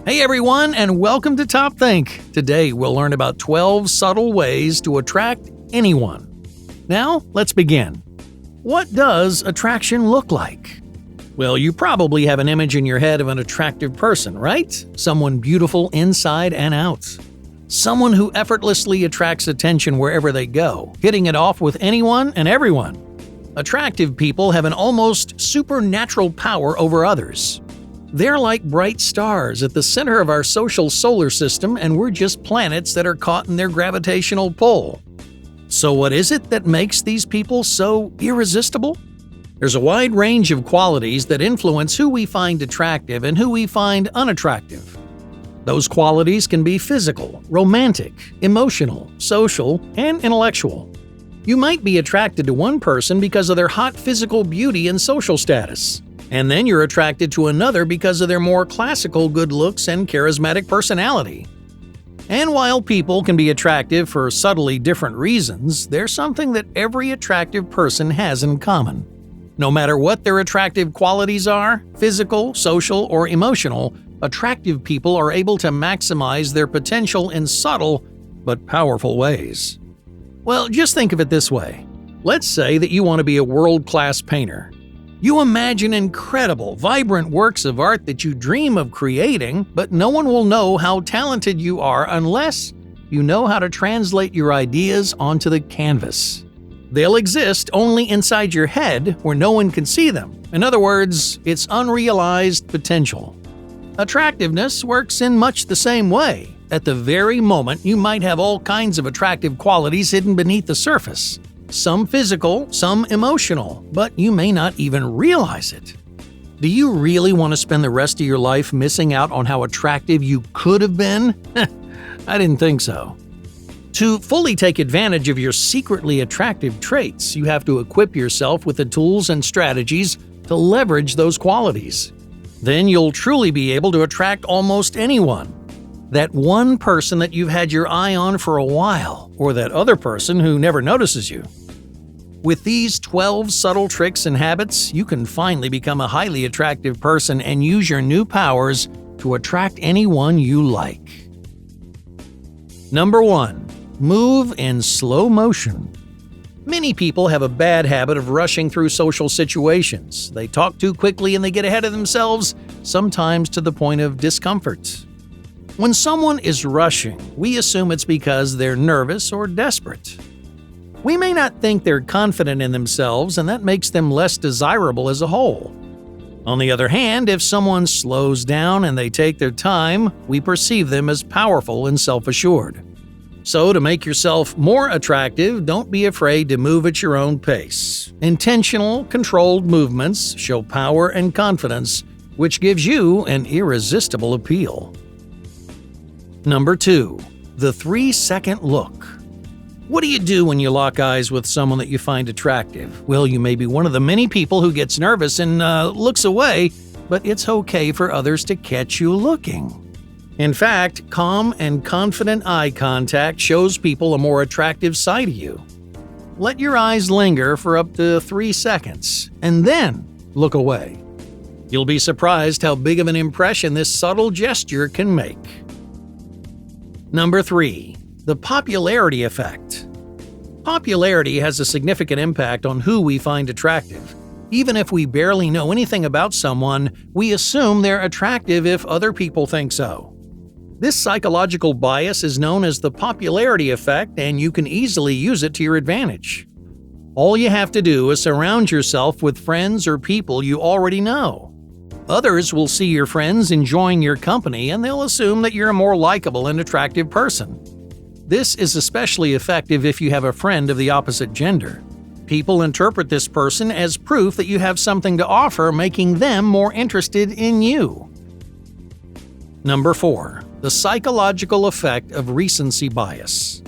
Hey everyone, and welcome to Top Think. Today we'll learn about 12 subtle ways to attract anyone. Now, let's begin. What does attraction look like? Well, you probably have an image in your head of an attractive person, right? Someone beautiful inside and out. Someone who effortlessly attracts attention wherever they go, hitting it off with anyone and everyone. Attractive people have an almost supernatural power over others. They're like bright stars at the center of our social solar system, and we're just planets that are caught in their gravitational pull. So what is it that makes these people so irresistible? There's a wide range of qualities that influence who we find attractive and who we find unattractive. Those qualities can be physical, romantic, emotional, social, and intellectual. You might be attracted to one person because of their hot physical beauty and social status. And then you're attracted to another because of their more classical good looks and charismatic personality. And while people can be attractive for subtly different reasons, there's something that every attractive person has in common. No matter what their attractive qualities are, physical, social, or emotional, attractive people are able to maximize their potential in subtle but powerful ways. Well, just think of it this way. Let's say that you want to be a world-class painter. You imagine incredible, vibrant works of art that you dream of creating, but no one will know how talented you are unless you know how to translate your ideas onto the canvas. They'll exist only inside your head where no one can see them. In other words, it's unrealized potential. Attractiveness works in much the same way. At the very moment, you might have all kinds of attractive qualities hidden beneath the surface. Some physical, some emotional, but you may not even realize it. Do you really want to spend the rest of your life missing out on how attractive you could have been? I didn't think so. To fully take advantage of your secretly attractive traits, you have to equip yourself with the tools and strategies to leverage those qualities. Then you'll truly be able to attract almost anyone. That one person that you've had your eye on for a while, or that other person who never notices you. With these 12 subtle tricks and habits, you can finally become a highly attractive person and use your new powers to attract anyone you like. Number 1. Move in slow motion. Many people have a bad habit of rushing through social situations. They talk too quickly and they get ahead of themselves, sometimes to the point of discomfort. When someone is rushing, we assume it's because they're nervous or desperate. We may not think they're confident in themselves, and that makes them less desirable as a whole. On the other hand, if someone slows down and they take their time, we perceive them as powerful and self-assured. So to make yourself more attractive, don't be afraid to move at your own pace. Intentional, controlled movements show power and confidence, which gives you an irresistible appeal. Number 2. The 3-second look. What do you do when you lock eyes with someone that you find attractive? Well, you may be one of the many people who gets nervous and looks away, but it's okay for others to catch you looking. In fact, calm and confident eye contact shows people a more attractive side of you. Let your eyes linger for up to 3 seconds, and then look away. You'll be surprised how big of an impression this subtle gesture can make. Number 3. The popularity effect. Popularity has a significant impact on who we find attractive. Even if we barely know anything about someone, we assume they're attractive if other people think so. This psychological bias is known as the popularity effect, and you can easily use it to your advantage. All you have to do is surround yourself with friends or people you already know. Others will see your friends enjoying your company, and they'll assume that you're a more likable and attractive person. This is especially effective if you have a friend of the opposite gender. People interpret this person as proof that you have something to offer, making them more interested in you. Number 4. The psychological effect of recency bias.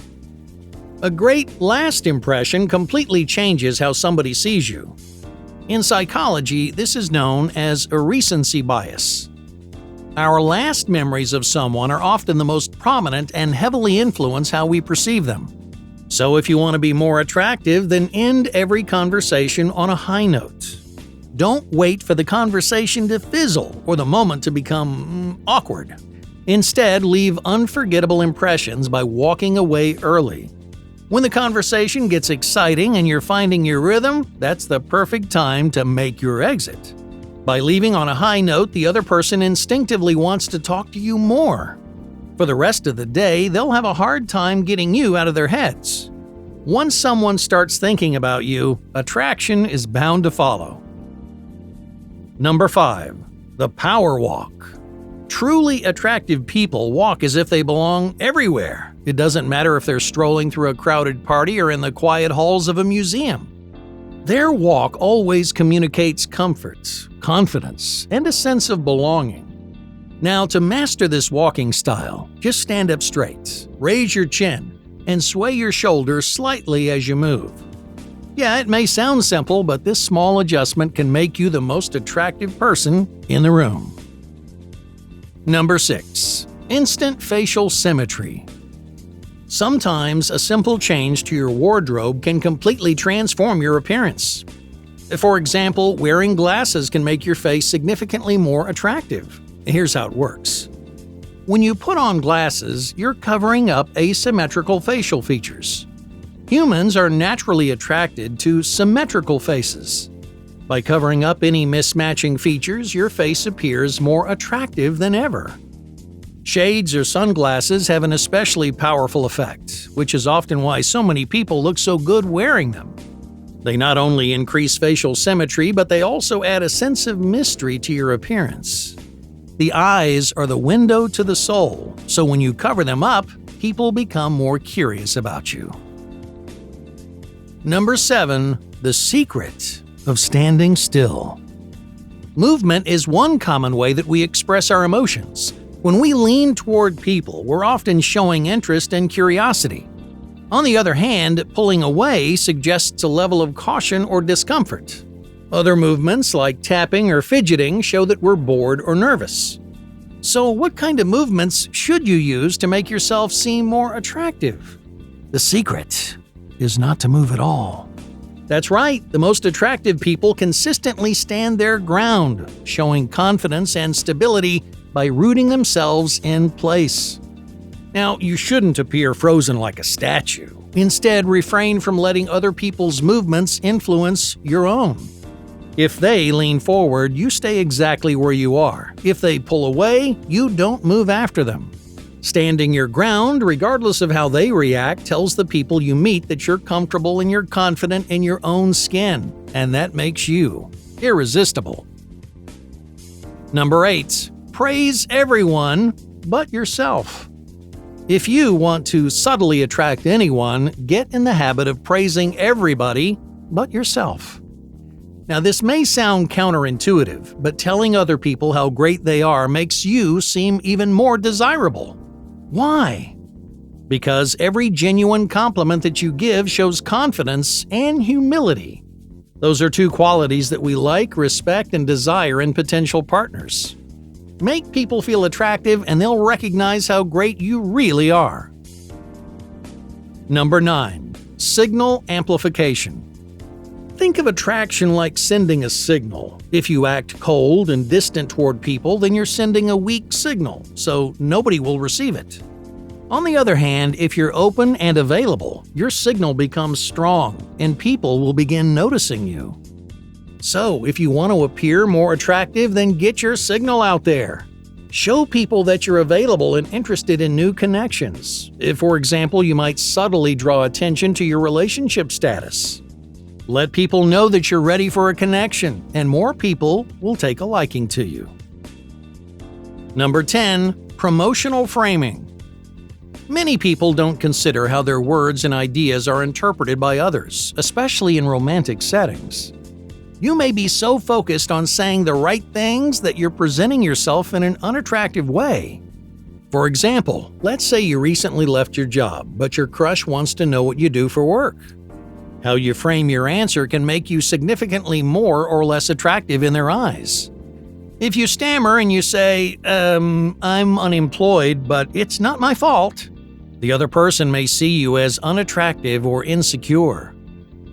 A great last impression completely changes how somebody sees you. In psychology, this is known as a recency bias. Our last memories of someone are often the most prominent and heavily influence how we perceive them. So if you want to be more attractive, then end every conversation on a high note. Don't wait for the conversation to fizzle or the moment to become awkward. Instead, leave unforgettable impressions by walking away early. When the conversation gets exciting and you're finding your rhythm, that's the perfect time to make your exit. By leaving on a high note, the other person instinctively wants to talk to you more. For the rest of the day, they'll have a hard time getting you out of their heads. Once someone starts thinking about you, attraction is bound to follow. Number 5. The power walk. Truly attractive people walk as if they belong everywhere. It doesn't matter if they're strolling through a crowded party or in the quiet halls of a museum. Their walk always communicates comfort, confidence, and a sense of belonging. Now, to master this walking style, just stand up straight, raise your chin, and sway your shoulders slightly as you move. Yeah, it may sound simple, but this small adjustment can make you the most attractive person in the room. Number 6. Instant facial symmetry. Sometimes a simple change to your wardrobe can completely transform your appearance. For example, wearing glasses can make your face significantly more attractive. Here's how it works. When you put on glasses, you're covering up asymmetrical facial features. Humans are naturally attracted to symmetrical faces. By covering up any mismatching features, your face appears more attractive than ever. Shades or sunglasses have an especially powerful effect, which is often why so many people look so good wearing them. They not only increase facial symmetry, but they also add a sense of mystery to your appearance. The eyes are the window to the soul, so when you cover them up, people become more curious about you. Number 7. The secret of standing still. Movement is one common way that we express our emotions. When we lean toward people, we're often showing interest and curiosity. On the other hand, pulling away suggests a level of caution or discomfort. Other movements, like tapping or fidgeting, show that we're bored or nervous. So, what kind of movements should you use to make yourself seem more attractive? The secret is not to move at all. That's right, the most attractive people consistently stand their ground, showing confidence and stability by rooting themselves in place. Now, you shouldn't appear frozen like a statue. Instead, refrain from letting other people's movements influence your own. If they lean forward, you stay exactly where you are. If they pull away, you don't move after them. Standing your ground, regardless of how they react, tells the people you meet that you're comfortable and you're confident in your own skin, and that makes you irresistible. Number 8. Praise everyone but yourself. If you want to subtly attract anyone, get in the habit of praising everybody but yourself. Now, this may sound counterintuitive, but telling other people how great they are makes you seem even more desirable. Why? Because every genuine compliment that you give shows confidence and humility. Those are two qualities that we like, respect, and desire in potential partners. Make people feel attractive and they'll recognize how great you really are. Number 9. Signal amplification. Think of attraction like sending a signal. If you act cold and distant toward people, then you're sending a weak signal, so nobody will receive it. On the other hand, if you're open and available, your signal becomes strong, and people will begin noticing you. So, if you want to appear more attractive, then get your signal out there. Show people that you're available and interested in new connections. If, for example, you might subtly draw attention to your relationship status. Let people know that you're ready for a connection, and more people will take a liking to you. Number 10. Promotional framing. Many people don't consider how their words and ideas are interpreted by others, especially in romantic settings. You may be so focused on saying the right things that you're presenting yourself in an unattractive way. For example, let's say you recently left your job, but your crush wants to know what you do for work. How you frame your answer can make you significantly more or less attractive in their eyes. If you stammer and you say, I'm unemployed, but it's not my fault, the other person may see you as unattractive or insecure.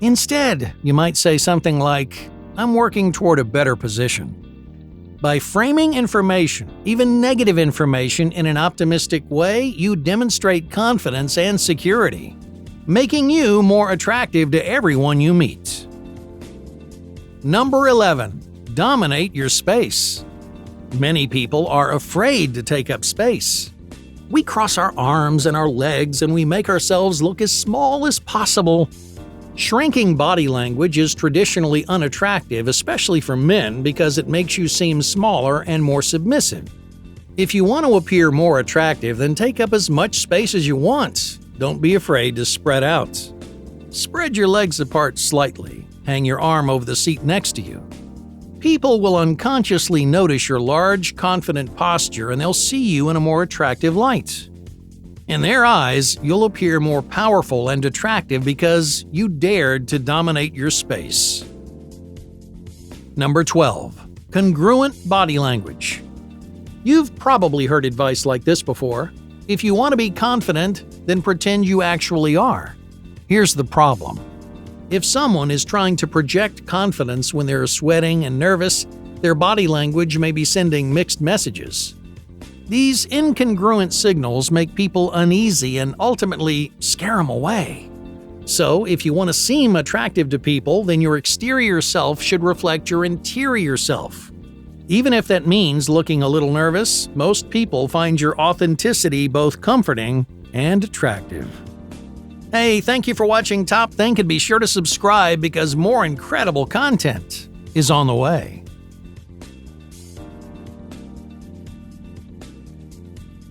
Instead, you might say something like, I'm working toward a better position. By framing information, even negative information, in an optimistic way, you demonstrate confidence and security, making you more attractive to everyone you meet. Number 11. Dominate your space. Many people are afraid to take up space. We cross our arms and our legs and we make ourselves look as small as possible. Shrinking body language is traditionally unattractive, especially for men, because it makes you seem smaller and more submissive. If you want to appear more attractive, then take up as much space as you want. Don't be afraid to spread out. Spread your legs apart slightly. Hang your arm over the seat next to you. People will unconsciously notice your large, confident posture and they'll see you in a more attractive light. In their eyes, you'll appear more powerful and attractive because you dared to dominate your space. Number 12. Congruent body language. You've probably heard advice like this before. If you want to be confident, then pretend you actually are. Here's the problem. If someone is trying to project confidence when they're sweating and nervous, their body language may be sending mixed messages. These incongruent signals make people uneasy and ultimately scare them away. So, if you want to seem attractive to people, then your exterior self should reflect your interior self. Even if that means looking a little nervous, most people find your authenticity both comforting and attractive. Hey, thank you for watching Top Think, and be sure to subscribe because more incredible content is on the way.